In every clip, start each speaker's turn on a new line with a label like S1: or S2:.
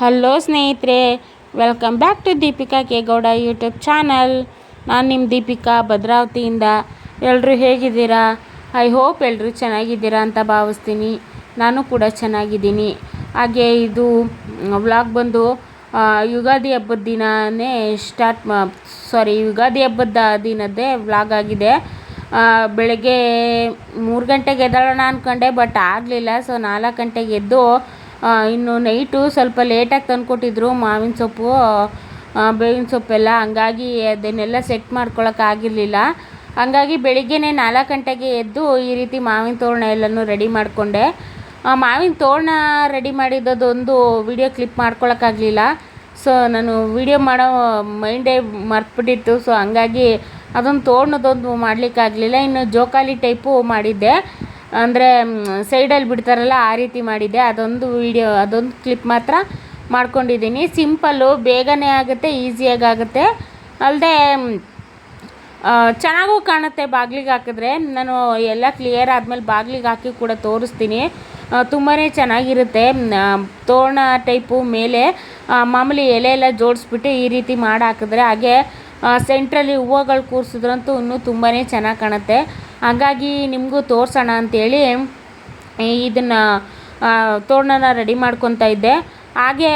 S1: Hello ಸ್ನೇಹಿತರೆ, welcome back to Deepika K Gowda YouTube channel. ನಾನು ನಿಮ್ಮ ದೀಪಿಕಾ ಭದ್ರಾವತಿಯಿಂದ. ಎಲ್ಲರೂ ಹೇಗಿದ್ದೀರಾ? ಐ ಹೋಪ್ ಎಲ್ಲರೂ ಚೆನ್ನಾಗಿದ್ದೀರಾ ಅಂತ ಭಾವಿಸ್ತೀನಿ. ನಾನು ಕೂಡ ಚೆನ್ನಾಗಿದ್ದೀನಿ. ಹಾಗೆ ಇದು ವ್ಲಾಗ್ ಬಂದು ಯುಗಾದಿ ಹಬ್ಬದ ದಿನವೇ ಯುಗಾದಿ ಹಬ್ಬದ ದಿನದ್ದೇ ವ್ಲಾಗ್ ಆಗಿದೆ. ಬೆಳಗ್ಗೆ 3 ಗಂಟೆಗೆ ಎದ್ದೇಳೋಣ ಅಂದ್ಕೊಂಡೆ, ಬಟ್ ಆಗಲಿಲ್ಲ. ಸೊ 4 ಗಂಟೆಗೆ ಎದ್ದು ಇನ್ನು ನೈಟು ಸ್ವಲ್ಪ ಲೇಟಾಗಿ ತಂದುಕೊಟ್ಟಿದ್ರು ಮಾವಿನ ಸೊಪ್ಪು, ಬೇವಿನ ಸೊಪ್ಪೆಲ್ಲ. ಹಂಗಾಗಿ ಅದನ್ನೆಲ್ಲ ಸೆಟ್ ಮಾಡ್ಕೊಳಕ್ಕಾಗಿರಲಿಲ್ಲ. ಹಂಗಾಗಿ ಬೆಳಿಗ್ಗೆನೇ 4 ಗಂಟೆಗೆ ಎದ್ದು ಈ ರೀತಿ ಮಾವಿನ ತೋರಣ ಎಲ್ಲನೂ ರೆಡಿ ಮಾಡಿಕೊಂಡೆ. ಮಾವಿನ ತೋರಣ ರೆಡಿ ಮಾಡಿದ್ದೊಂದು ವಿಡಿಯೋ ಕ್ಲಿಪ್ ಮಾಡ್ಕೊಳಕ್ಕಾಗಲಿಲ್ಲ. ಸೊ ನಾನು ವಿಡಿಯೋ ಮಾಡೋ ಮೈಂಡೇ ಮರ್ತ್ಬಿಟ್ಟಿತ್ತು. ಸೊ ಹಂಗಾಗಿ ಅದೊಂದು ತೋರಣದೊಂದು ಮಾಡಲಿಕ್ಕಾಗಲಿಲ್ಲ. ಇನ್ನು ಜೋಕಾಲಿ ಟೈಪು ಮಾಡಿದ್ದೆ, ಅಂದರೆ ಸೈಡಲ್ಲಿ ಬಿಡ್ತಾರಲ್ಲ ಆ ರೀತಿ ಮಾಡಿದ್ದೆ. ಅದೊಂದು ಕ್ಲಿಪ್ ಮಾತ್ರ ಮಾಡ್ಕೊಂಡಿದ್ದೀನಿ. ಸಿಂಪಲ್ಲು, ಬೇಗನೆ ಆಗುತ್ತೆ, ಈಸಿಯಾಗಿ ಆಗುತ್ತೆ, ಅಲ್ಲದೆ ಚೆನ್ನಾಗೂ ಕಾಣುತ್ತೆ. ಬಾಗಿಲಿಗೆ ಹಾಕಿದ್ರೆ ನಾನು ಎಲ್ಲ ಕ್ಲಿಯರ್ ಆದಮೇಲೆ ಬಾಗಿಲಿಗೆ ಹಾಕಿ ಕೂಡ ತೋರಿಸ್ತೀನಿ. ತುಂಬಾ ಚೆನ್ನಾಗಿರುತ್ತೆ. ತೋರಣ ಟೈಪು ಮೇಲೆ ಮಾಮೂಲಿ ಎಲೆ ಎಲ್ಲ ಜೋಡಿಸ್ಬಿಟ್ಟು ಈ ರೀತಿ ಮಾಡಿ ಹಾಕಿದ್ರೆ, ಹಾಗೆ ಸೆಂಟ್ರಲ್ಲಿ ಹೂವುಗಳು ಕೂರಿಸಿದ್ರಂತೂ ಇನ್ನೂ ತುಂಬಾ ಚೆನ್ನಾಗಿ ಕಾಣುತ್ತೆ. ಹಾಗಾಗಿ ನಿಮಗೂ ತೋರಿಸೋಣ ಅಂಥೇಳಿ ಇದನ್ನು ತೋರಣನ ರೆಡಿ ಮಾಡ್ಕೊತಾ ಇದ್ದೆ. ಹಾಗೆ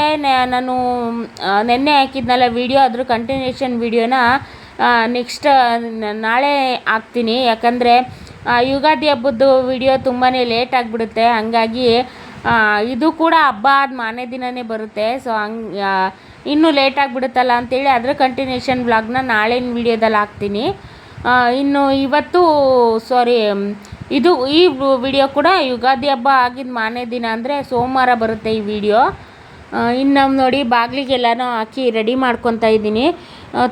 S1: ನಾನು ನೆನ್ನೆ ಹಾಕಿದ್ನಲ್ಲ ವಿಡಿಯೋ, ಅದ್ರ ಕಂಟಿನ್ಯೂಷನ್ ವಿಡಿಯೋನ ನೆಕ್ಸ್ಟ್ ನಾಳೆ ಹಾಕ್ತೀನಿ. ಯಾಕಂದರೆ ಯುಗಾದಿ ಹಬ್ಬದ್ದು ವಿಡಿಯೋ ತುಂಬಾ ಲೇಟ್ ಆಗಿಬಿಡುತ್ತೆ. ಹಂಗಾಗಿ ಇದು ಕೂಡ ಹಬ್ಬ ಆದ ಮಾರನೇ ದಿನವೇ ಬರುತ್ತೆ. ಸೊ ಇನ್ನೂ ಲೇಟ್ ಆಗಿಬಿಡುತ್ತಲ್ಲ ಅಂಥೇಳಿ ಅದರ ಕಂಟಿನ್ಯೂಷನ್ ವ್ಲಾಗ್ನ ನಾಳಿನ ವಿಡಿಯೋದಲ್ಲಿ ಹಾಕ್ತೀನಿ. ಇನ್ನು ಈ ವಿಡಿಯೋ ಕೂಡ ಯುಗಾದಿ ಹಬ್ಬ ಆಗಿದ್ದು ಮಾರನೇ ದಿನ, ಅಂದರೆ ಸೋಮವಾರ ಬರುತ್ತೆ ಈ ವಿಡಿಯೋ. ಇನ್ನು ನೋಡಿ ಬಾಗಿಲಿಗೆಲ್ಲನೂ ಹಾಕಿ ರೆಡಿ ಮಾಡ್ಕೊತಾ ಇದ್ದೀನಿ.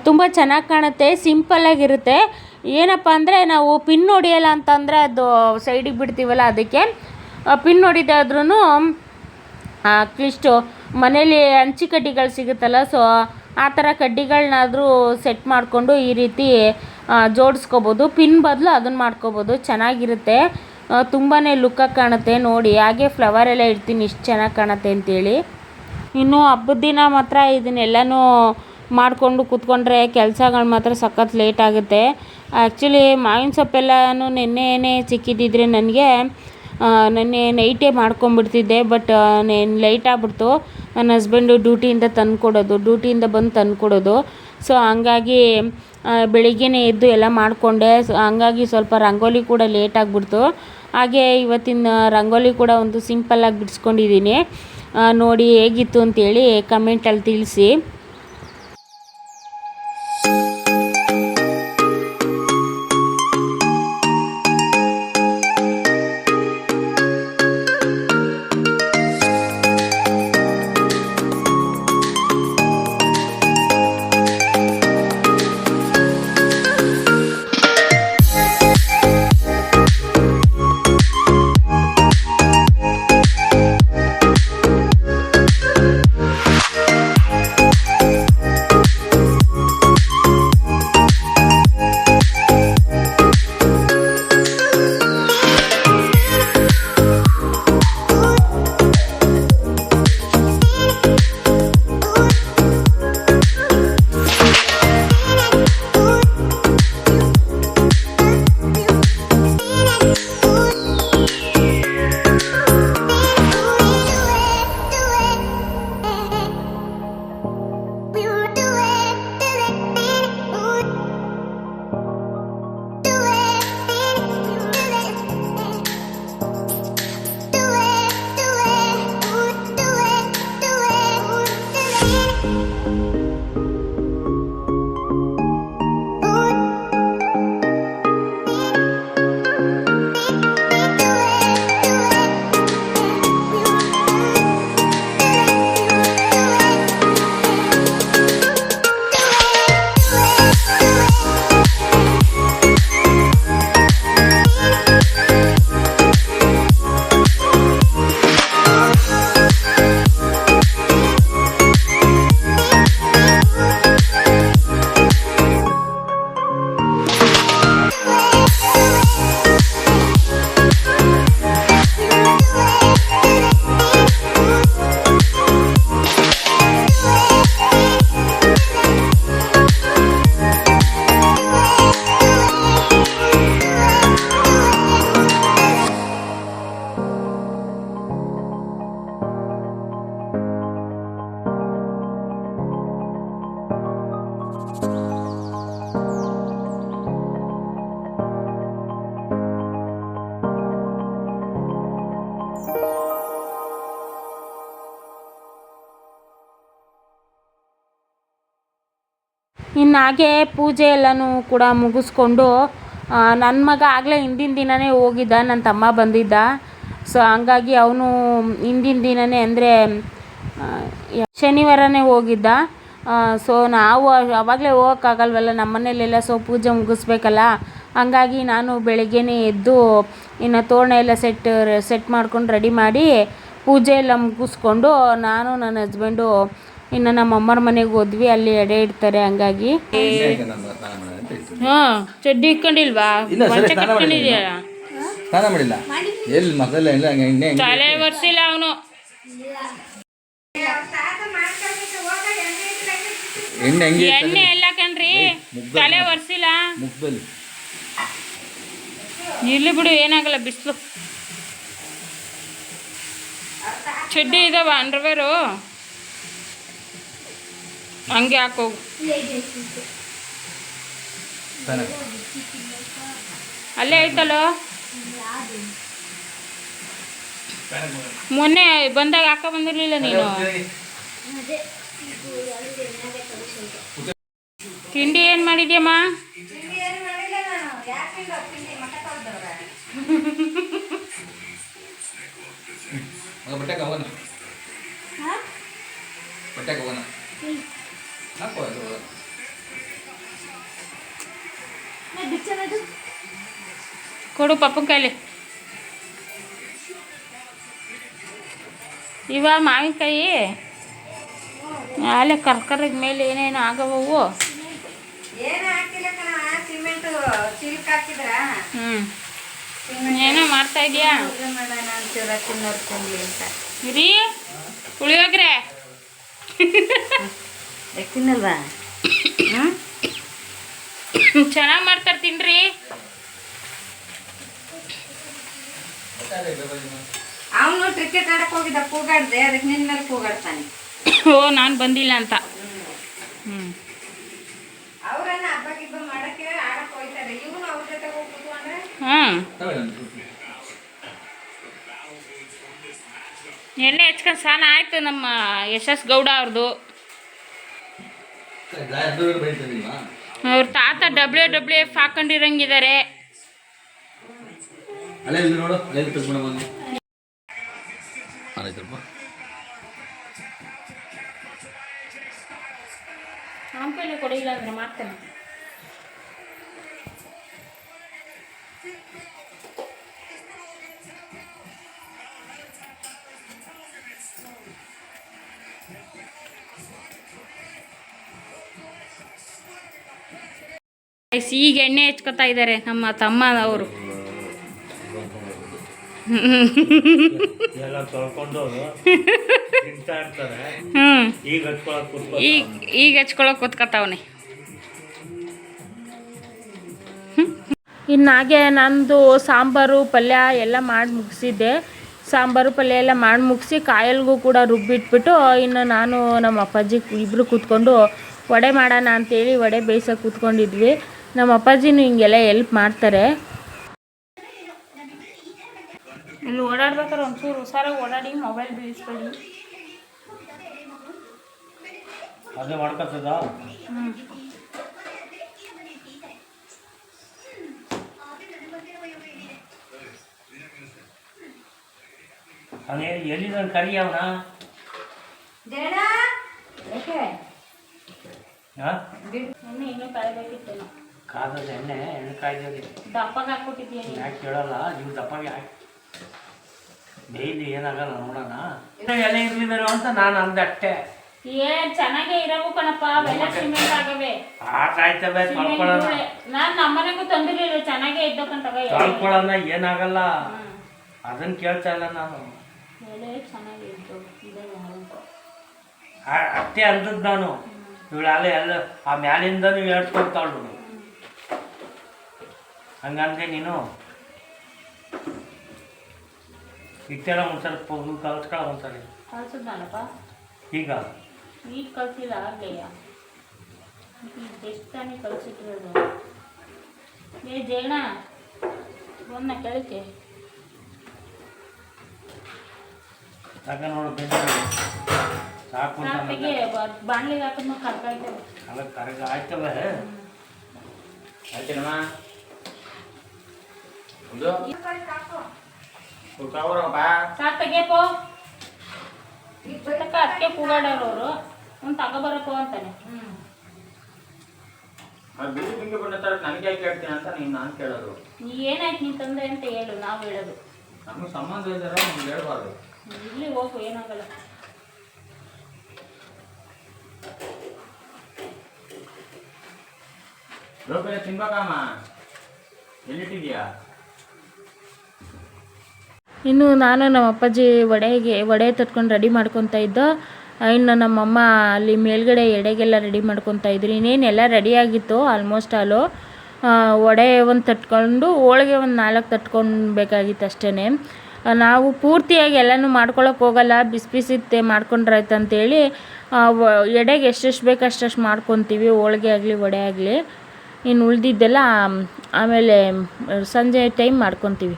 S1: ತುಂಬ ಚೆನ್ನಾಗಿ ಕಾಣುತ್ತೆ, ಸಿಂಪಲ್ಲಾಗಿರುತ್ತೆ. ಏನಪ್ಪ ಅಂದರೆ ನಾವು ಪಿನ್ ಹೊಡಿಯಲ್ಲ ಅಂತಂದರೆ ಅದು ಸೈಡಿಗೆ ಬಿಡ್ತೀವಲ್ಲ, ಅದಕ್ಕೆ ಪಿನ್ ಹೊಡಿದಾದ್ರೂ ಅಟ್ಲೀಸ್ಟು ಮನೇಲಿ ಹಂಚಿ ಕಡ್ಡಿಗಳು ಸಿಗುತ್ತಲ್ಲ, ಸೊ ಆ ಥರ ಕಡ್ಡಿಗಳನ್ನಾದರೂ ಸೆಟ್ ಮಾಡಿಕೊಂಡು ಈ ರೀತಿ ಜೋಡಿಸ್ಕೋಬೋದು. ಪಿನ್ ಬದಲು ಅದನ್ನು ಮಾಡ್ಕೋಬೋದು, ಚೆನ್ನಾಗಿರುತ್ತೆ. ತುಂಬಾ ಲುಕ್ಕಾಗಿ ಕಾಣುತ್ತೆ ನೋಡಿ. ಹಾಗೆ ಫ್ಲವರ್ ಎಲ್ಲ ಇಡ್ತೀನಿ, ಇಷ್ಟು ಚೆನ್ನಾಗಿ ಕಾಣುತ್ತೆ ಅಂತೇಳಿ. ಇನ್ನು ಹಬ್ಬದ ದಿನ ಮಾತ್ರ ಇದನ್ನೆಲ್ಲನೂ ಮಾಡಿಕೊಂಡು ಕೂತ್ಕೊಂಡ್ರೆ ಕೆಲಸಗಳು ಮಾತ್ರ ಸಖತ್ ಲೇಟ್ ಆಗುತ್ತೆ. ಆ್ಯಕ್ಚುಲಿ ಮಾವಿನ ಸೊಪ್ಪೆಲ್ಲನೂ ನೆನ್ನೆನೇ ಸಿಕ್ಕಿದ್ದಿದ್ರೆ ನನಗೆ ನೆನ್ನೆ ನೈಟೇ ಮಾಡ್ಕೊಂಬಿಡ್ತಿದ್ದೆ. ಬಟ್ ಲೈಟ್ ಆಗಿಬಿಡ್ತು. ನನ್ನ ಹಸ್ಬೆಂಡು ಡ್ಯೂಟಿಯಿಂದ ಬಂದು ತಂದುಕೊಡೋದು. ಸೊ ಹಂಗಾಗಿ ಬೆಳಿಗ್ಗೆನೇ ಎದ್ದು ಎಲ್ಲ ಮಾಡಿಕೊಂಡೆ. ಹಂಗಾಗಿ ಸ್ವಲ್ಪ ರಂಗೋಲಿ ಕೂಡ ಲೇಟ್ ಆಗಿಬಿಡ್ತು. ಹಾಗೆ ಇವತ್ತಿನ ರಂಗೋಲಿ ಕೂಡ ಒಂದು ಸಿಂಪಲ್ಲಾಗಿ ಬಿಡಿಸ್ಕೊಂಡಿದ್ದೀನಿ. ನೋಡಿ ಹೇಗಿತ್ತು ಅಂತೇಳಿ ಕಮೆಂಟಲ್ಲಿ ತಿಳಿಸಿ. ಇನ್ನು ಹಾಗೆ ಪೂಜೆ ಎಲ್ಲನೂ ಕೂಡ ಮುಗಿಸ್ಕೊಂಡು ನನ್ನ ಮಗ ಆಗಲೇ ಹಿಂದಿನ ದಿನವೇ ಹೋಗಿದ್ದ, ನನ್ನ ತಮ್ಮ ಬಂದಿದ್ದ. ಸೊ ಹಂಗಾಗಿ ಅವನು ಹಿಂದಿನ ದಿನವೇ ಅಂದರೆ ಶನಿವಾರನೇ ಹೋಗಿದ್ದ. ಸೊ ನಾವು ಆವಾಗಲೇ ಹೋಗೋಕ್ಕಾಗಲ್ವಲ್ಲ, ನಮ್ಮ ಮನೇಲೆಲ್ಲ. ಸೊ ಪೂಜೆ ಮುಗಿಸ್ಬೇಕಲ್ಲ, ಹಂಗಾಗಿ ನಾನು ಬೆಳಗ್ಗೆನೇ ಎದ್ದು ಇನ್ನು ತೋರಣ ಎಲ್ಲ ಸೆಟ್ ಮಾಡ್ಕೊಂಡು ರೆಡಿ ಮಾಡಿ ಪೂಜೆ ಎಲ್ಲ ಮುಗಿಸ್ಕೊಂಡು ನಾನು ನನ್ನ ಹಸ್ಬೆಂಡು ಇನ್ನು ನಮ್ಮ ಅಮ್ಮರ ಮನೆಗೆ ಹೋದ್ವಿ. ಅಲ್ಲಿ ಎಡೆ ಇಡ್ತಾರೆ, ಹಂಗಾಗಿ ಹಾಂ ಚಡ್ಡಿ ಇಟ್ಕೊಂಡಿಲ್ವಾ?
S2: ಸ್ನಾನ ಮಾಡಿಲ್ಲ, ಎಲ್ಲಿ ಮಸಾಲೆ ಇಲ್ಲ,
S1: ತಲೆ ಒರೆಸಿಲ್ಲ ಅವನು. ಎಣ್ಣೆ ಎಲ್ಲ ಕಣ್ರಿ, ತಲೆ ಒರೆಸಿಲ್ಲ.
S2: ಮುಖದಲ್ಲಿ
S1: ಇರ್ಲಿ ಬಿಡು, ಏನಾಗಲ್ಲ, ಬಿಸಿಲು. ಚಡ್ಡಿ ಇದಾವ ಅಂಡರ್ವೇರು, ಹಂಗೆ ಹಾಕೋಗು. ಅಲ್ಲೇ ಐತಲ್ಲೋ, ಮೊನ್ನೆ ಬಂದಾಗ ಹಾಕ ಬಂದಿರ್ಲಿಲ್ಲ ನೀನು. ತಿಂಡಿ ಏನು ಮಾಡಿದ್ಯಮ್ಮ? ಕೊಡು ಪಪ್ಪನ ಕೈಲಿ. ಇವ ಮಾವಿನಕಾಯಿ ಅಲ್ಲೇ ಕರ್ಕರದ ಮೇಲೆ ಏನೇನು ಆಗವು. ಏನೋ ಮಾಡ್ತಾ ಇದೀಯಾ ರೀ? ಪುಳಿಯೋಗ್ರೆ
S3: ತಿನ್ನಲ್ವಾ?
S1: ಚೆನ್ನಾಗಿ ಮಾಡ್ತಾರೆ, ತಿನ್ರಿ.
S3: ಅವನು ಕ್ರಿಕೆಟ್ ಆಡಕ್ಕೆ ಹೋಗಿದ್ದ, ಕೂಗಾಡ್ದೆ, ಅದಕ್ಕೆ ನಿನ್ನ ಮೇಲೆ ಕೂಗಾಡ್ತಾನೆ.
S1: ಓ, ನಾನು ಬಂದಿಲ್ಲ ಅಂತ.
S3: ಅವರನ್ನ ಹಬ್ಬಕ್ಕಿಬ್ಬ ಮಾಡಕ್ಕೆ ಆಡಕ್ಕೆ ಹೋಗ್ತಾರೆ, ಇವನು ಅವ್ರ ಜೊತೆ ಹೋಗಿ ಕೂತ್ಕೊಂಡ್ರೆ.
S1: ಎಣ್ಣೆ ಹಚ್ಕೊಂಡು ಸ್ನಾನ ಆಯ್ತು ನಮ್ಮ ಯಶಸ್ ಗೌಡ ಅವ್ರದ್ದು. ಅವ್ರ ತಾತ WWF ಹಾಕೊಂಡಿರಂಗಿದ್ದಾರೆ. ಆಂಪೇಲೆ ಕೊಡಿಲ್ಲ ಅಂದ್ರೆ ಮಾಡ್ತೇನೆ. ಈಗ ಎಣ್ಣೆ ಹಚ್ಕೊತಾ ಇದ್ದಾರೆ ನಮ್ಮ ತಮ್ಮ ಅವರು. ಈಗ ಹಚ್ಕೊಳಕ್ ಕೂತ್ಕೊತಾವನೆ. ಇನ್ನು ಹಾಗೆ ನಂದು ಸಾಂಬಾರು ಪಲ್ಯ ಎಲ್ಲ ಮಾಡಿ ಮುಗಿಸಿದ್ದೆ. ಸಾಂಬಾರು ಪಲ್ಯ ಎಲ್ಲ ಮಾಡಿ ಮುಗಿಸಿ ಕಾಯಲ್ಗೂ ಕೂಡ ರುಬ್ಬಿಟ್ಬಿಟ್ಟು ಇನ್ನು ನಾನು ನಮ್ಮ ಅಪ್ಪಾಜಿ ಇಬ್ಬರು ಕೂತ್ಕೊಂಡು ವಡೆ ಮಾಡೋಣ ಅಂತೇಳಿ ವಡೆ ಬೇಯಿಸೋಕೆ ಕೂತ್ಕೊಂಡಿದ್ವಿ. ನಮ್ಮ ಅಪ್ಪಾಜಿನೂ ಹಿಂಗೆಲ್ಲ ಹೆಲ್ಪ್ ಮಾಡ್ತಾರೆ. ಇಲ್ಲಿ ಓಡಾಡ್ಬೇಕಾದ್ರೆ ಒಂಚೂರು ಹುಷಾರಾಗಿ ಓಡಾಡಿ, ಮೊಬೈಲ್ ಬೀಳಿಸ್ಬೇಡಿ.
S4: ಅದೇ ಮಾಡ್ಕೊತದ. ಎಲ್ಲಿದ ಕರಿ ಅವನ
S1: ಇನ್ನೂ ಕಾಯ್ಬೇಕಿತ್ತು.
S4: ಕಾದದ ಎಣ್ಣೆ ಕಾಯ್ದದೆ
S1: ದಪ್ಪಗೆ ಹಾಕ್ಬಿಟ್ಟಿದ್ದೀನಿ.
S4: ಯಾಕೆ ಕೇಳಲ್ಲ ನೀವು ದಪ್ಪಗೆ ಹಾಕಿ ಡೈಲಿ ಏನಾಗಲ್ಲ ನೋಡೋಣ. ಎಲೆ ಇರ್ಲಿಲ್ಲ ಅಂತ ನಾನು ಅಂದೆ ಅಷ್ಟೇ.
S1: ಏನ್ ಚೆನ್ನಾಗೇ ಇರವು ಕಣಪ್ಪ, ಅವೆಲ್ಲ ಸಿಮೆಂಟ್ ಆಗವೆ.
S4: ಆಯ್ತವೆ ತೊಳ್ಕೊಳ್ಳೋಣ.
S1: ನಾನು ನಮ್ಮನೆಗೂ ತಂದಿರಲಿಲ್ಲ, ಚೆನ್ನಾಗೇ ಇದ್ದಕ್ಕಂತ
S4: ತೊಳ್ಕೊಳ್ಳೋಣ, ಏನಾಗಲ್ಲ. ಅದನ್ನ ಕೇಳ್ತಾ ಇಲ್ಲ ನಾನು.
S1: ಎಲೆ ಚೆನ್ನಾಗಿ ಇದ್ದು
S4: ಅಷ್ಟೇ ಅಂದದ್ದು ನಾನು. ಇವಳು ಅಲ್ಲೇ ಎಲ್ಲ ಆ ಮ್ಯಾಲಿಂದ ನೀವು ಹೇಳ್ಕೊತಾಳು. ಹಂಗಂದೆ ನೀನು ಇಟ್ಟೆಲ್ಲ ಒಂದ್ಸಲ ಕಲ್ಸ್ಕೊಳ ಒಂದ್ಸಲ
S1: ಕಳ್ಸದ್ನಲ್ಲಪ್ಪ.
S4: ಈಗ
S1: ಕಳ್ಸಿಲ್ಲ ಆಗ್ಲೆಯ, ಎಷ್ಟು ತಾನೇ ಕಳ್ಸಿಟ್ಟಿರೋದು. ಏ ಜಯಣ್ಣ ಬಂದ ಕೆಳಕ್ಕೆ
S4: ತಗ ನೋಡು. ಸಾಕು ಅಂತ
S1: ಸಾಪಿಗೆ ಬಾಣ್ಲಿಗೆ ಹಾಕಿದ್ಮೇಲೆ ಕರ್ಕಾಯ್ತವೆ.
S4: ಅಲ್ಲ ಕರಗ ಆಯ್ತವೆ. ಆಯ್ತೇನಮ್ಮ ಒಂದು
S1: ಸಾಕು ತೆಗಿಯಪ್ಪೋ. ಅದಕ್ಕೆ ಕೂಗಾಡೋರು ಅವರು ಒಂದು ತಗೋಬರಪ್ಪೋ ಅಂತಾನೆ.
S4: ಬಿಳಿ ಬಿಂಗೆ ಬಣ್ಣ ತರ ನನಗೆ ಯಾಕೆ ಹೇಳ್ತೀನಿ ಅಂತ ನಾನು ಕೇಳೋದು.
S1: ಏನಾಯ್ತು ನೀನು ತಂದೆ ಅಂತ ಹೇಳು, ನಾವು ಹೇಳೋದು.
S4: ನಮಗೆ ಸಂಬಂಧ ಇದ್ದಾರ ನಿಮ್ಗೆ ಹೇಳ್ಬಾರ್ದು.
S1: ಇಲ್ಲಿ ಹೋಗು, ಏನಾಗಲ್ಲ.
S4: ಲೋಕಲೆ ತಿನ್ಬೇಕಮ್ಮ, ಎಲ್ಲಿಟ್ಟಿದ್ಯಾ?
S1: ಇನ್ನು ನಾನು ನಮ್ಮ ಅಪ್ಪಾಜಿ ವಡೆ ತಟ್ಕೊಂಡು ರೆಡಿ ಮಾಡ್ಕೊತಾ ಇದ್ದೋ. ಇನ್ನು ನಮ್ಮಮ್ಮ ಅಲ್ಲಿ ಮೇಲ್ಗಡೆ ಎಡೆಗೆಲ್ಲ ರೆಡಿ ಮಾಡ್ಕೊತಾ ಇದ್ರು. ಇನ್ನೇನೆಲ್ಲ ರೆಡಿಯಾಗಿತ್ತು ಆಲ್ಮೋಸ್ಟ್ ಆಲು. ವಡೆ ಒಂದು ತಟ್ಕೊಂಡು ಹೋಳಿಗೆ ಒಂದು 4 ತಟ್ಕೊಳ್ಬೇಕಾಗಿತ್ತು ಅಷ್ಟೇ. ನಾವು ಪೂರ್ತಿಯಾಗಿ ಎಲ್ಲನೂ ಮಾಡ್ಕೊಳಕ್ಕೆ ಹೋಗಲ್ಲ, ಬಿಸಿ ಮಾಡ್ಕೊಂಡ್ರಾಯ್ತು ಅಂತೇಳಿ ಎಡೆಗೆ ಎಷ್ಟೆಷ್ಟು ಬೇಕು ಅಷ್ಟಷ್ಟು ಮಾಡ್ಕೊತೀವಿ, ಹೋಳಿಗೆ ಆಗಲಿ ವಡೆ ಆಗಲಿ. ಇನ್ನು ಉಳಿದಿದ್ದೆಲ್ಲ ಆಮೇಲೆ ಸಂಜೆ ಟೈಮ್ ಮಾಡ್ಕೊತೀವಿ.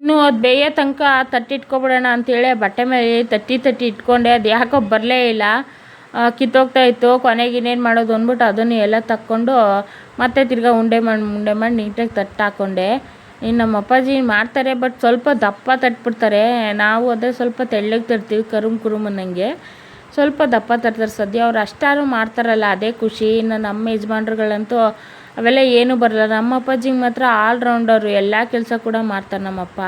S1: ಇನ್ನು ಅದು ಬೇಯೋ ತನಕ ತಟ್ಟಿಟ್ಕೊಬಿಡೋಣ ಅಂತೇಳಿ ಬಟ್ಟೆ ಮೇಲೆ ತಟ್ಟಿ ಇಟ್ಕೊಂಡೆ. ಅದು ಯಾಕೋ ಬರಲೇ ಇಲ್ಲ, ಕಿತ್ತೋಗ್ತಾ ಇತ್ತು. ಕೊನೆಗೆ ಇನ್ನೇನು ಮಾಡೋದು ಅಂದ್ಬಿಟ್ಟು ಅದನ್ನು ಎಲ್ಲ ತಕ್ಕೊಂಡು ಮತ್ತೆ ತಿರ್ಗಾ ಉಂಡೆ ಮಾಡಿ ನೀಟಾಗಿ ತಟ್ಟಾಕೊಂಡೆ. ಇನ್ನು ನಮ್ಮ ಅಪ್ಪಾಜಿ ಮಾಡ್ತಾರೆ, ಬಟ್ ಸ್ವಲ್ಪ ದಪ್ಪ ತಟ್ಬಿಡ್ತಾರೆ. ನಾವು ಅದೇ ಸ್ವಲ್ಪ ತೆಳ್ಳಗೆ ತರ್ತೀವಿ, ಕುರುಮ್ ಅನ್ನಂಗೆ ಸ್ವಲ್ಪ ದಪ್ಪ ತರ್ತಾರೆ. ಸದ್ಯ ಅವ್ರು ಅಷ್ಟಾರು ಮಾಡ್ತಾರಲ್ಲ ಅದೇ ಖುಷಿ. ಇನ್ನು ನಮ್ಮ ಯಜಮಾನ್ರುಗಳಂತೂ ಅವೆಲ್ಲ ಏನೂ ಬರಲ್ಲ. ನಮ್ಮ ಅಪ್ಪಾಜಿಗೆ ಮಾತ್ರ ಆಲ್ರೌಂಡರು, ಎಲ್ಲ ಕೆಲಸ ಕೂಡ ಮಾಡ್ತಾರೆ ನಮ್ಮಪ್ಪ.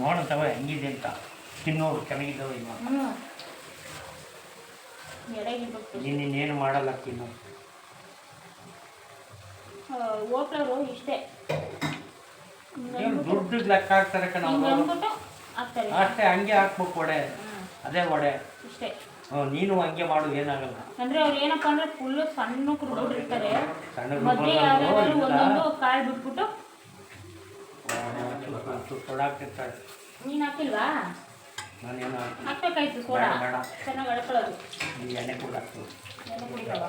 S4: ನೋಡಂತವ ಹೆಂಗಿದೆ ಅಂತ ತಿನ್ನೋರು ಚೆನ್ನಾಗಿದ್ದಾವೆ. ನೀನೇನು ಮಾಡಲ್ಲ ತಿನ್ನು.
S1: ಹೋಟ್ಲವರು ಇಷ್ಟೇ
S4: ದುಡ್ಡು ಲೆಕ್ಕ ಹಾಕ್ತಾರೆ ಕಣ ಅಷ್ಟೇ. ಹಂಗೆ ಹಾಕ್ಬೇಕು ವಡೆ, ಅದೇ ವಡೆ
S1: ಇಷ್ಟೇ.
S4: ನೀನು ಹಂಗೆ ಮಾಡು, ಏನಾಗಲ್ಲ.
S1: ಅಂದ್ರೆ ಅವ್ರು ಏನಪ್ಪಾ ಅಂದ್ರೆ ಫುಲ್ ಸಣ್ಣ ರುಬ್ಬಿರ್ತಾರೆ. ಮಧ್ಯೆ ಯಾವ್ದಾದ್ರು ಒಂದೊಂದು ಕಾಳು ಬಿಟ್ಬಿಟ್ಟು
S4: ಕೊಡಾಕ್ತಿರ್ತಾರೆ.
S1: ನೀನು ಹಾಕಿಲ್ವಾ?
S4: ನಾನೇನು
S1: ಹಾಕ್ಬೇಕಾಯ್ತು ಸೋಡಾ, ಚೆನ್ನಾಗಿ ಅಳ್ಕೊಳ್ಳೋದು.
S4: ಎಣ್ಣೆ ಕೂಡ ಹಾಕ್ತೀವಿ.
S1: ಎಣ್ಣೆ ಕುಡಿದವ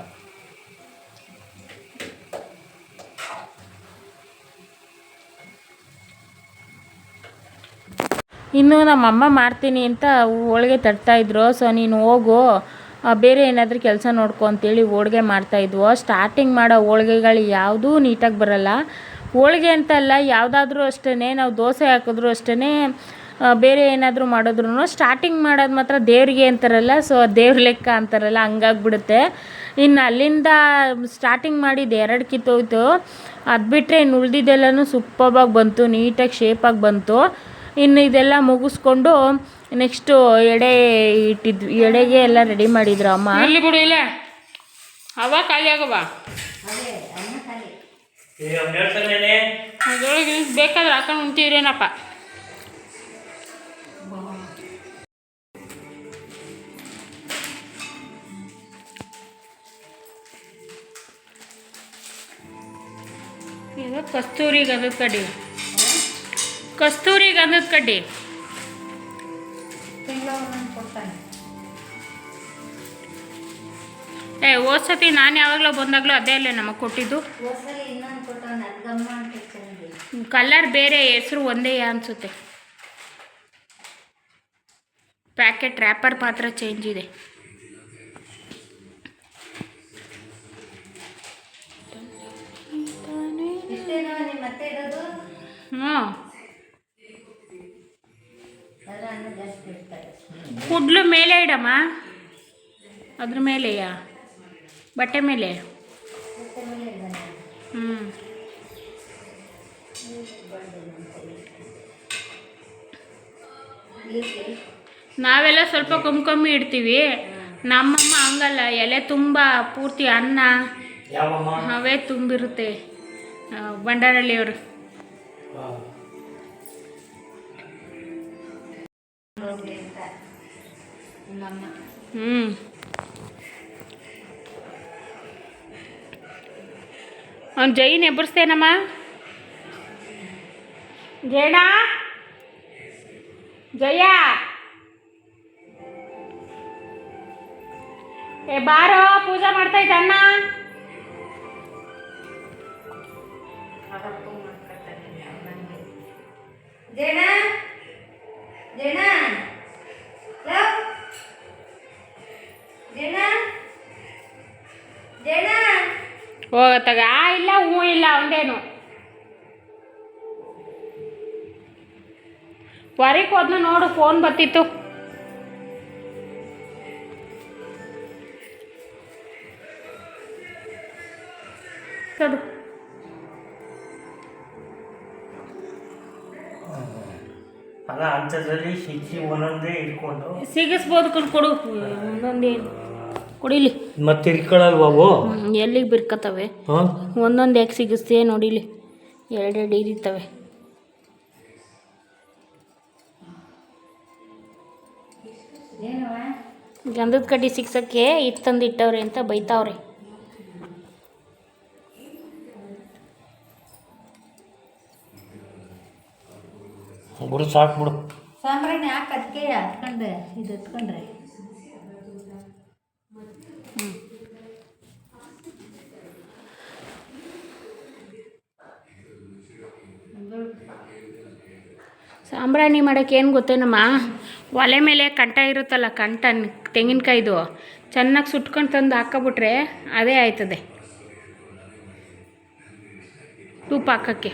S1: ಇನ್ನು ನಮ್ಮಮ್ಮ ಮಾಡ್ತೀನಿ ಅಂತ ಹೋಳಿಗೆ ತಟ್ತಾಯಿದ್ರು. ಸೊ ನೀನು ಹೋಗು, ಬೇರೆ ಏನಾದರೂ ಕೆಲಸ ನೋಡ್ಕೊ ಅಂತೇಳಿ ಹೋಳಿಗೆ ಮಾಡ್ತಾಯಿದ್ವು. ಸ್ಟಾರ್ಟಿಂಗ್ ಮಾಡೋ ಹೋಳಿಗೆಗಳು ಯಾವುದೂ ನೀಟಾಗಿ ಬರೋಲ್ಲ. ಹೋಳಿಗೆ ಅಂತಲ್ಲ, ಯಾವುದಾದ್ರೂ ಅಷ್ಟೇ, ನಾವು ದೋಸೆ ಹಾಕಿದ್ರು ಅಷ್ಟೇ, ಬೇರೆ ಏನಾದರೂ ಮಾಡಿದ್ರು ಸ್ಟಾರ್ಟಿಂಗ್ ಮಾಡೋದು ಮಾತ್ರ ದೇವರಿಗೆ ಅಂತಾರಲ್ಲ, ಸೊ ದೇವ್ರ ಲೆಕ್ಕ ಅಂತಾರಲ್ಲ, ಹಂಗಾಗ್ಬಿಡುತ್ತೆ. ಇನ್ನು ಅಲ್ಲಿಂದ ಸ್ಟಾರ್ಟಿಂಗ್ ಮಾಡಿದ್ದು 2 ಕಿತ್ತೋಯ್ತು. ಅದು ಬಿಟ್ಟರೆ ಇನ್ನು ಉಳಿದಿದ್ದೆಲ್ಲನೂ ಸೂಪರ್ಬಾಗಿ ಬಂತು, ನೀಟಾಗಿ ಶೇಪಾಗಿ ಬಂತು. ಇನ್ನು ಇದೆಲ್ಲ ಮುಗಿಸ್ಕೊಂಡು ನೆಕ್ಸ್ಟು ಎಡೆಗೆ ಎಲ್ಲ ರೆಡಿ ಮಾಡಿದ್ರು ಅಮ್ಮ. ಇಲ್ಲಿ ಬಿಡು, ಇಲ್ಲ ಅವ ಖಾಲಿ ಆಗವ, ಅದರೊಳಗೆ ಬೇಕಾದ್ರೆ ಹಾಕೊಂಡು ಉಣ್ತೀರೇನಪ್ಪ. ಇದು ಕಸ್ತೂರಿ ಗಂಧದ ಕಡ್ಡಿ, ಕಸ್ತೂರಿ ಗಂಧದ ಕಡ್ಡಿ ಹೋದ್ಸತಿ ನಾನು ಯಾವಾಗಲೂ ಬಂದಾಗಲೂ ಅದೇ ಅಲ್ಲೇ ನಮಗೆ ಕೊಟ್ಟಿದ್ದು. ಕಲರ್ ಬೇರೆ, ಹೆಸರು ಒಂದೇ ಅನಿಸುತ್ತೆ. ಪ್ಯಾಕೆಟ್ ರ್ಯಾಪರ್ ಮಾತ್ರ ಚೇಂಜ್ ಇದೆ. ಹ್ಞೂ, ಕುಡ್ಲು ಮೇಲೆ ಇಡಮ್ಮ, ಅದ್ರ ಮೇಲೆಯಾ, ಬಟ್ಟೆ ಮೇಲೆ. ಹ್ಞೂ, ನಾವೆಲ್ಲ ಸ್ವಲ್ಪ ಕಮ್ಮಿ ಇಡ್ತೀವಿ. ನಮ್ಮಮ್ಮ ಹಂಗಲ್ಲ, ಎಲೆ ತುಂಬ ಪೂರ್ತಿ ಅನ್ನ ಅವೇ ತುಂಬಿರುತ್ತೆ. ಬಂಡಾರಳ್ಳಿಯವರು. ಅವ್ನು ಜೈನ್ ಎಬ್ಬರಿಸ್ತೇನಮ್ಮ, ಜೇಣ ಜಯ ಏ ಬಾರೋ ಪೂಜೆ ಮಾಡ್ತಾ ಇದ್ದ ಅಣ್ಣ.
S3: ಜೇಣ ಜೇಣ ಜೇಣ ಜೇಣ
S1: ಹೋಗತ್ತಾಗ ಆ ಇಲ್ಲ ಹ್ಞೂ ಇಲ್ಲ ಒಂದೇನು ಹೊರಗೆ ಹೋದ್ನ ನೋಡು ಫೋನ್ ಬರ್ತಿತ್ತು. ಕಡು
S4: ಅಲ್ಲ ಅಂಥದ್ರಲ್ಲಿ ಶಿಕ್ಷಿ ಒಂದೊಂದೇ ಇಟ್ಕೊಂಡು
S1: ಸಿಗಿಸ್ಬೋದು ಕೊಡು ಒಂದೊಂದೇನು ಕುಡಿಲಿ.
S4: ಮತ್ತೆ ಇಟ್ಕೊಳ್ಳಲ್ವವು
S1: ಎಲ್ಲಿಗೆ ಬಿರ್ಕತ್ತವೆ
S4: ಹಾಂ
S1: ಒಂದೊಂದು ಯಾಕೆ ಸಿಗಿಸ್ತೀಯ ನೋಡಿಲಿ ಎರಡೆರಡು ಇರಿತವೆ. ಗಂಧದ ಕಡ್ಡಿ ಸಿಗ್ಸಕ್ಕೆ ಇತ್ತಂದು ಇಟ್ಟವ್ರೆ ಅಂತ ಬೈತಾವ್ರೆ.
S4: ಬಿಡು ಸಾಕು ಬಿಡು.
S3: ಸಾಂಬ್ರಾಣಿ ಹಾಕಿ ಅದಕ್ಕೆ ಹತ್ಕೊಂಡೆ ಇದು ಹತ್ಕೊಂಡ್ರೆ
S1: ಸಾಂಬ್ರಾಣಿ ಮಾಡೋಕ್ಕೆ ಏನು ಗೊತ್ತೇನಮ್ಮ, ಒಲೆ ಮೇಲೆ ಕಂಠ ಇರುತ್ತಲ್ಲ, ಕಂಠ ತೆಂಗಿನಕಾಯ್ದು ಚೆನ್ನಾಗಿ ಸುಟ್ಕೊಂಡು ತಂದು ಹಾಕ್ಕೊಬಿಟ್ರೆ ಅದೇ ಆಯ್ತದೆ ತುಪ್ಪ ಹಾಕೋಕ್ಕೆ.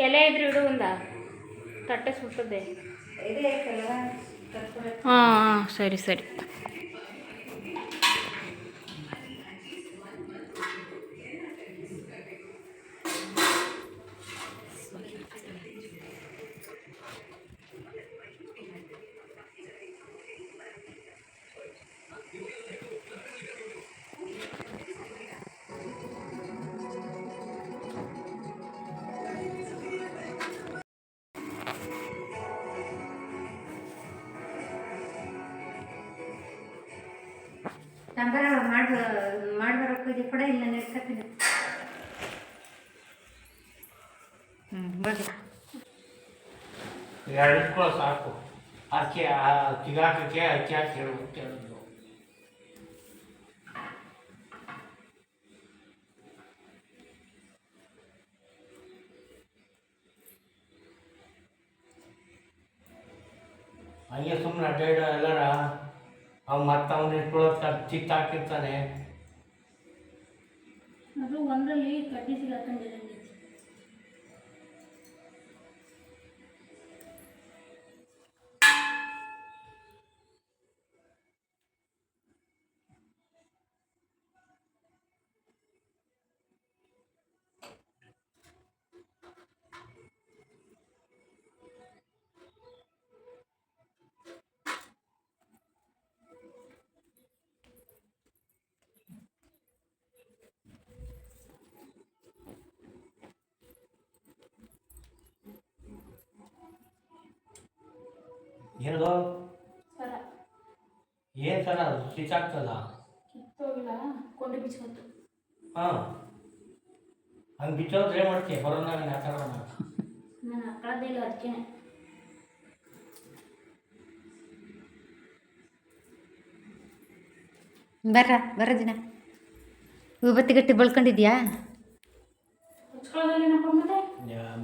S1: ಎಲೆ ಇದ್ರೆ ಇಡು ಒಂದ ತಟ್ಟೆ ಸುಟ್ಟದೆ. ಹಾಂ ಸರಿ ಸರಿ.
S3: ನಂಬರ ಮಾಡ್ಬರೋಕ್ಕೆ ಕೂಡ ಇಲ್ಲ ನೆಡ್ಕತ್ತೀನಿ. ಬರ್ರಿ
S4: ಎರಡು ಇಟ್ಕೊಳ್ಳೋ ಸಾಕು. ಅಕ್ಕಿ ತಿಗಾಕಕ್ಕೆ ಅಕ್ಕಿ ಹಾಕಿ ಹೇಳೋದು. ಹಂಗೆ ಸುಮ್ಮನೆ ಅಡ್ಡಾಡ ಎಲ್ಲಾರ ಅವ್ನು ಮತ್ತೆ ಅವ್ನು ಇಟ್ಕೊಳ್ಳೋದು ಚಿಕ್ಕ ಹಾಕಿರ್ತಾನೆ.
S1: ಅದು ಒಂದರಲ್ಲಿ ಕಡ್ಡಿ ಸಿಗಾಕೊಂಡಿರಂಗೆ.
S4: ಏನದು
S1: ಸರ
S4: ಏನು ಸರ ಸಿಕ್ಕಾಗ್ತದ?
S1: ಕಿತ್ತೋಗಿಲ್ಲ, ಕೊಂಡೆ ಬಿಚ್ಕೊತು.
S4: ಹಾಂ ಹಂಗೆ ಬಿಚ್ಚೋದ್ರೆ ಏನು ಮಾಡ್ತೀಯ? ಬರೋದಾಗ ನಾಟಕ
S1: ನಾನು ಹಾಕೊಳ್ಳೋದೇ ಇಲ್ಲ ಅದಕ್ಕೆ.
S3: ಬರ್ರ ದಿನ ವಿಭತ್ತಿ ಗಟ್ಟಿ ಬಳ್ಕೊಂಡಿದ್ಯಾ?
S1: ಹಚ್ಕೊಳ್ಳೋದೇನಪ್ಪ ಮತ್ತೆ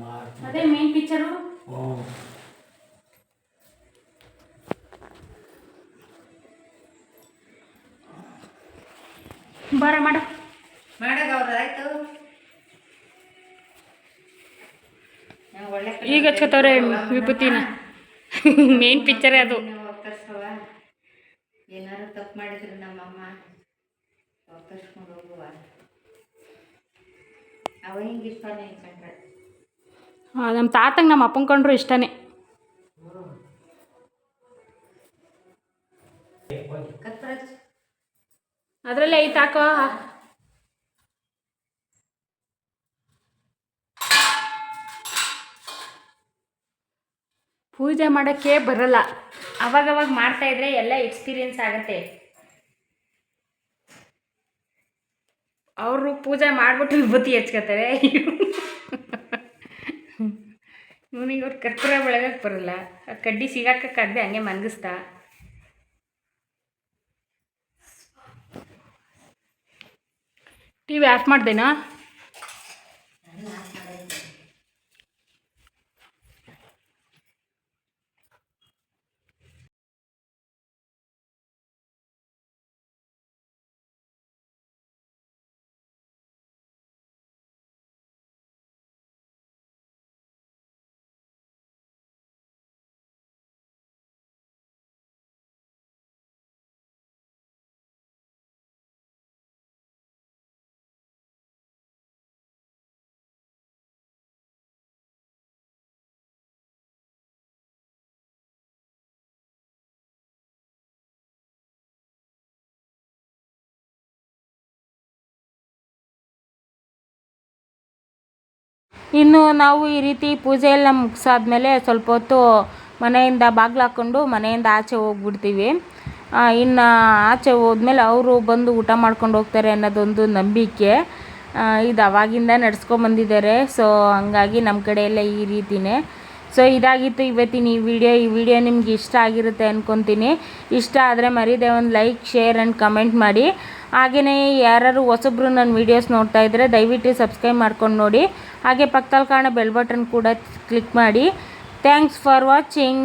S4: ಮಾಡ್ತೀನಿ.
S1: ಅದೇ ಮೇನ್ ಪಿಕ್ಚರು.
S4: ಹ್ಞೂ
S1: ಬರ ಮಾಡು
S3: ಮಾಡಾಗ ಅವ್ರು ಆಯ್ತು.
S1: ಈಗ ಹಚ್ಕೋತವ್ರೆ ವಿಭೂತಿನ. ಮೇನ್ ಪಿಕ್ಚರೇ ಅದು.
S3: ಏನಾರು ತಪ್ಪು ಮಾಡಿದ್ರು ನಮ್ಮಮ್ಮ ತರ್ಸ್ಕೊಂಡು ಹೋಗುವ ಅವ ಹಿಂಗೆ ಇಷ್ಟನೇ ಕಂಡ್ರೆ.
S1: ನಮ್ಮ ತಾತಂಗೆ ನಮ್ಮ ಅಪ್ಪನ ಕಂಡ್ರು ಇಷ್ಟನೇ.
S3: ಕತ್ಪರಚ್
S1: ಅದರಲ್ಲೇ ಐತೆ ಹಾಕೋ. ಪೂಜೆ ಮಾಡೋಕ್ಕೆ ಬರಲ್ಲ, ಅವಾಗವಾಗ ಮಾಡ್ತಾಯಿದ್ರೆ ಎಲ್ಲ ಎಕ್ಸ್ಪೀರಿಯೆನ್ಸ್ ಆಗುತ್ತೆ. ಅವರು ಪೂಜೆ ಮಾಡಿಬಿಟ್ಟು ವಿಭೂತಿ ಹಚ್ಕೋತಾರೆ, ಇವನಿಗೆ ಅವ್ರು ಕರ್ಪೂರ ಬೆಳಗಕ್ಕೆ ಬರಲ್ಲ. ಕಡ್ಡಿ ಸಿಗಾಕಕ್ಕಾಗದೆ ಹಂಗೆ ಮನ್ಗಿಸ್ತಾ. TV off ಮಾಡ್ದೇನಾ? ಇನ್ನು ನಾವು ಈ ರೀತಿ ಪೂಜೆ ಎಲ್ಲ ಮುಗಿಸಾದ್ಮೇಲೆ ಸ್ವಲ್ಪ ಹೊತ್ತು ಮನೆಯಿಂದ ಬಾಗಿಲು ಹಾಕ್ಕೊಂಡು ಮನೆಯಿಂದ ಆಚೆ ಹೋಗ್ಬಿಡ್ತೀವಿ. ಇನ್ನು ಆಚೆ ಹೋದ್ಮೇಲೆ ಅವರು ಬಂದು ಊಟ ಮಾಡ್ಕೊಂಡು ಹೋಗ್ತಾರೆ ಅನ್ನೋದೊಂದು ನಂಬಿಕೆ. ಇದು ಅವಾಗಿಂದ ನಡ್ಸ್ಕೊಂಬಂದಿದ್ದಾರೆ. ಸೊ ಹಂಗಾಗಿ ನಮ್ಮ ಕಡೆ ಎಲ್ಲ ಈ ರೀತಿಯೇ. ಸೊ ಇದಾಗಿತ್ತು ಇವತ್ತಿನ ಈ ವಿಡಿಯೋ ನಿಮ್ಗೆ ಇಷ್ಟ ಆಗಿರುತ್ತೆ ಅಂದ್ಕೊತೀನಿ. ಇಷ್ಟ ಆದರೆ ಮರೀದೆ ಒಂದು ಲೈಕ್, ಶೇರ್ ಆ್ಯಂಡ್ ಕಮೆಂಟ್ ಮಾಡಿ. ಹಾಗೆಯೇ ಯಾರು ಹೊಸಬ್ರು ನನ್ನ ವೀಡಿಯೋಸ್ ನೋಡ್ತಾ ಇದ್ದರೆ ದಯವಿಟ್ಟು ಸಬ್ಸ್ಕ್ರೈಬ್ ಮಾಡ್ಕೊಂಡು ನೋಡಿ. ಹಾಗೆ ಪಕ್ಕದಲ್ಲಿ ಕಾಣೋ ಬೆಲ್ ಬಟನ್ ಕೂಡ ಕ್ಲಿಕ್ ಮಾಡಿ. Thanks for watching.